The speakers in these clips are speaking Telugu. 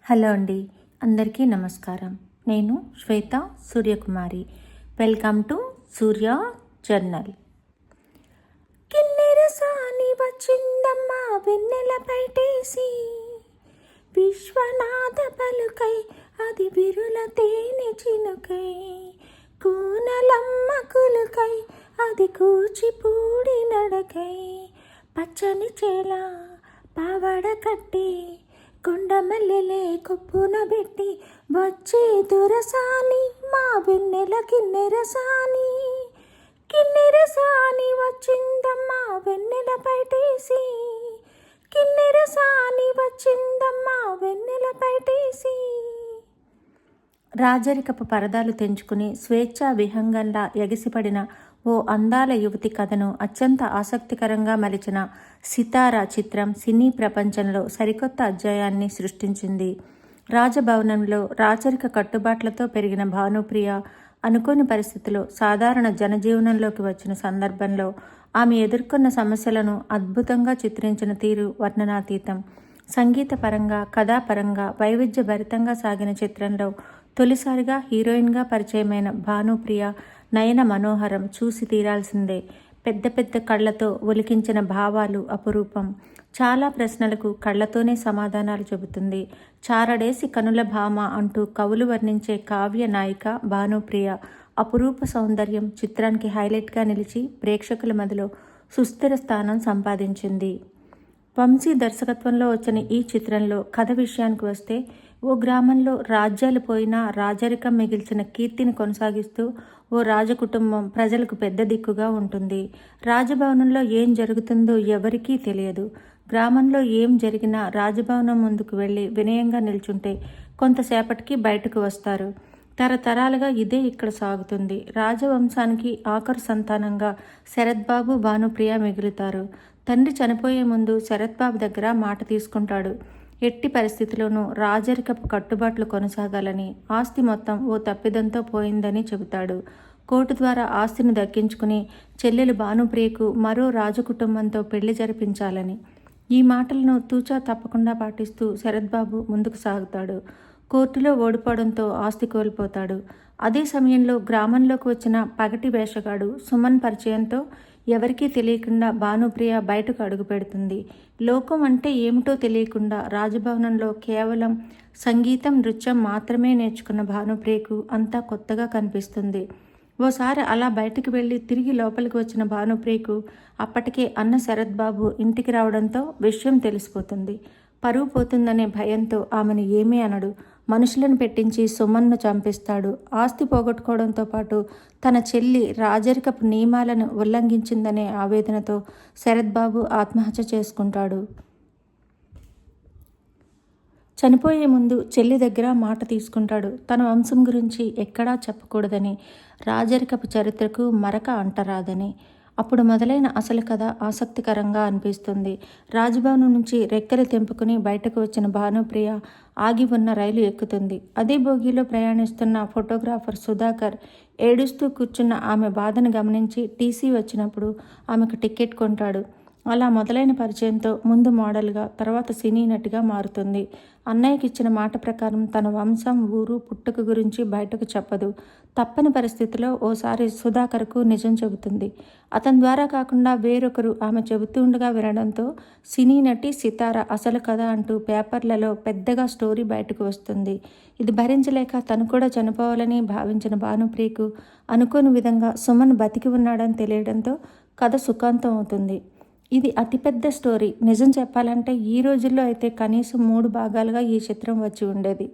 హలో అండి, అందరికీ నమస్కారం. నేను Swetha Suryakumari. Welcome to Surya journal. Kinnera Sani వచ్చిందమ్మా వెన్నెల పైటేసి, విశ్వనాథ పలుకై అది విరుల తేనె చినుకై, కూనలమ్మ కులుకై అది కూచిపూడి నడకై, పచ్చని చేల పావడ కట్టి కొండమల్లెలే కొప్పున పెట్టి వచ్చే దొరసాని మా వెన్నెల కిన్నెరసాని. కిన్నెరసాని వచ్చిందమ్మా వెన్నెల పైటేసి, కిన్నెరసాని వచ్చిందమ్మా వెన్నెల పైటేసి. రాజరికపు పరదాలు తెంచుకుని స్వేచ్ఛా విహంగంలా ఎగిసిపడిన ఓ అందాల యువతి కథను అత్యంత ఆసక్తికరంగా మలిచిన సితారా చిత్రం సినీ ప్రపంచంలో సరికొత్త అధ్యాయాన్ని సృష్టించింది. రాజభవనంలో రాచరిక కట్టుబాట్లతో పెరిగిన భానుప్రియ అనుకోని పరిస్థితిలో సాధారణ జనజీవనంలోకి వచ్చిన సందర్భంలో ఆమె ఎదుర్కొన్న సమస్యలను అద్భుతంగా చిత్రించిన తీరు వర్ణనాతీతం. సంగీతపరంగా, కథాపరంగా వైవిధ్యభరితంగా సాగిన చిత్రంలో తొలిసారిగా హీరోయిన్గా పరిచయమైన భానుప్రియ నయన మనోహరం చూసి తీరాల్సిందే. పెద్ద పెద్ద కళ్ళతో ఒలికించిన భావాలు అపురూపం. చాలా ప్రశ్నలకు కళ్ళతోనే సమాధానాలు చెబుతుంది. చారడేసి కనుల భామ అంటూ కవులు వర్ణించే కావ్య నాయిక భానుప్రియ అపురూప సౌందర్యం చిత్రానికి హైలైట్గా నిలిచి ప్రేక్షకుల మధ్యలో సుస్థిర స్థానం సంపాదించింది. వంశీ దర్శకత్వంలో వచ్చిన ఈ చిత్రంలో కథ విషయానికి వస్తే, ఓ గ్రామంలో రాజ్యాలు పోయినా రాజరికం మిగిల్చిన కీర్తిని కొనసాగిస్తూ ఓ రాజకుటుంబం ప్రజలకు పెద్ద దిక్కుగా ఉంటుంది. రాజభవనంలో ఏం జరుగుతుందో ఎవరికీ తెలియదు. గ్రామంలో ఏం జరిగినా రాజభవనం ముందుకు వెళ్ళి వినయంగా నిల్చుంటే కొంతసేపటికి బయటకు వస్తారు. తరతరాలుగా ఇదే ఇక్కడ సాగుతుంది. రాజవంశానికి ఆఖరు సంతానంగా శరత్బాబు, భానుప్రియ మిగులుతారు. తండ్రి చనిపోయే ముందు శరత్బాబు దగ్గర మాట తీసుకుంటాడు. ఎట్టి పరిస్థితిలోనూ రాజరికపు కట్టుబాట్లు కొనసాగాలని, ఆస్తి మొత్తం ఓ తప్పిదంతో పోయిందని చెబుతాడు. కోర్టు ద్వారా ఆస్తిని దక్కించుకుని చెల్లెలు భానుప్రియకు మరో రాజకుటుంబంతో పెళ్లి జరిపించాలని. ఈ మాటలను తూచా తప్పకుండా పాటిస్తూ శరత్బాబు ముందుకు సాగుతాడు. కోర్టులో ఓడిపోవడంతో ఆస్తి కోల్పోతాడు. అదే సమయంలో గ్రామంలోకి వచ్చిన పగటి వేషగాడు సుమన్ పరిచయంతో ఎవరికీ తెలియకుండా భానుప్రియ బయటకు అడుగుపెడుతుంది. లోకం అంటే ఏమిటో తెలియకుండా రాజభవనంలో కేవలం సంగీతం, నృత్యం మాత్రమే నేర్చుకున్న భానుప్రియకు అంతా కొత్తగా కనిపిస్తుంది. ఓసారి అలా బయటకు వెళ్ళి తిరిగి లోపలికి వచ్చిన భానుప్రియకు అప్పటికే అన్న శరత్బాబు ఇంటికి రావడంతో విషయం తెలిసిపోతుంది. పరువు పోతుందనే భయంతో ఆమెను ఏమీ అనడు. మనుషులను పెట్టించి సుమన్ను చంపిస్తాడు. ఆస్తి పోగొట్టుకోవడంతో పాటు తన చెల్లి రాజరికపు నియమాలను ఉల్లంఘించిందనే ఆవేదనతో శరత్బాబు ఆత్మహత్య చేసుకుంటాడు. చనిపోయే ముందు చెల్లి దగ్గర మాట తీసుకుంటాడు. తన వంశం గురించి ఎక్కడా చెప్పకూడదని, రాజరికపు చరిత్రకు మరక అంటరాదని. అప్పుడు మొదలైన అసలు కథ ఆసక్తికరంగా అనిపిస్తుంది. రాజభవనం నుంచి రెక్కలు తెంపుకుని బయటకు వచ్చిన భానుప్రియ ఆగి ఉన్న రైలు ఎక్కుతుంది. అదే బోగీలో ప్రయాణిస్తున్న ఫోటోగ్రాఫర్ సుధాకర్ ఏడుస్తూ కూర్చున్న ఆమె బాధను గమనించి టీసీ వచ్చినప్పుడు ఆమెకు టికెట్ కొంటాడు. అలా మొదలైన పరిచయంతో ముందు మోడల్గా, తర్వాత సినీ నటిగా మారుతుంది. అన్నయ్యకి ఇచ్చిన మాట ప్రకారం తన వంశం, ఊరు, పుట్టుక గురించి బయటకు చెప్పదు. తప్పని పరిస్థితిలో ఓసారి సుధాకర్కు నిజం చెబుతుంది. అతని ద్వారా కాకుండా వేరొకరు ఆమె చెబుతూ ఉండగా వినడంతో సినీ నటి సితార అసలు కథ అంటూ పేపర్లలో పెద్దగా స్టోరీ బయటకు వస్తుంది. ఇది భరించలేక తను కూడా చనిపోవాలని భావించిన భానుప్రియకు అనుకోని విధంగా సుమన్ బతికి ఉన్నాడని తెలియడంతో కథ సుఖాంతం అవుతుంది. ఇది అతిపెద్ద స్టోరీ. నిజం చెప్పాలంటే ఈ రోజుల్లో అయితే కనీసం 3 భాగాలుగా ఈ చిత్రం వచ్చి ఉండేది.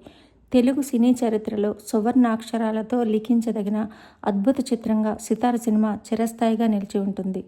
తెలుగు సినీ చరిత్రలో సువర్ణాక్షరాలతో లిఖించదగిన అద్భుత చిత్రంగా సితార సినిమా చిరస్థాయిగా నిలిచి ఉంటుంది.